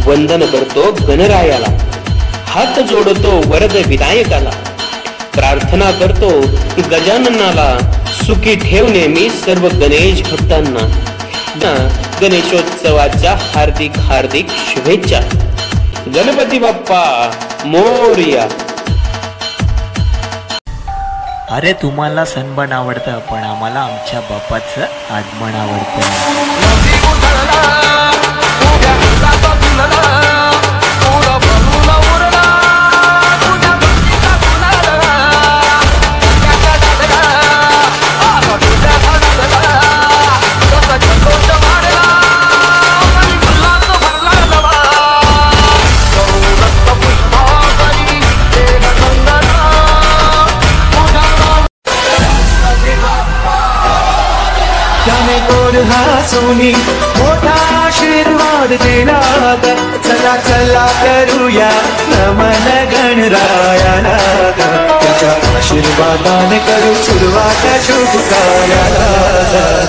वंदन करतो गणरायाला, हात जोडतो वरद विनायकाला, प्रार्थना करतो गजाननाला, सुखी ठेव नेहमी सर्व गणेश भक्तांना. गणेशोत्सवाच्या हार्दिक हार्दिक शुभेच्छा. गणपती बाप्पा मोरया. अरे तुम्हाला सणबन आवडतं, पण आम्हाला आमच्या बाप्पाचं आगमन आवडतं. त्याने गोड हसूनी मोठा आशीर्वाद दिला. चला चला करूया नमन गणरायाला, त्याच्या आशीर्वादाने करू सुरुवात शुभ कार्याला.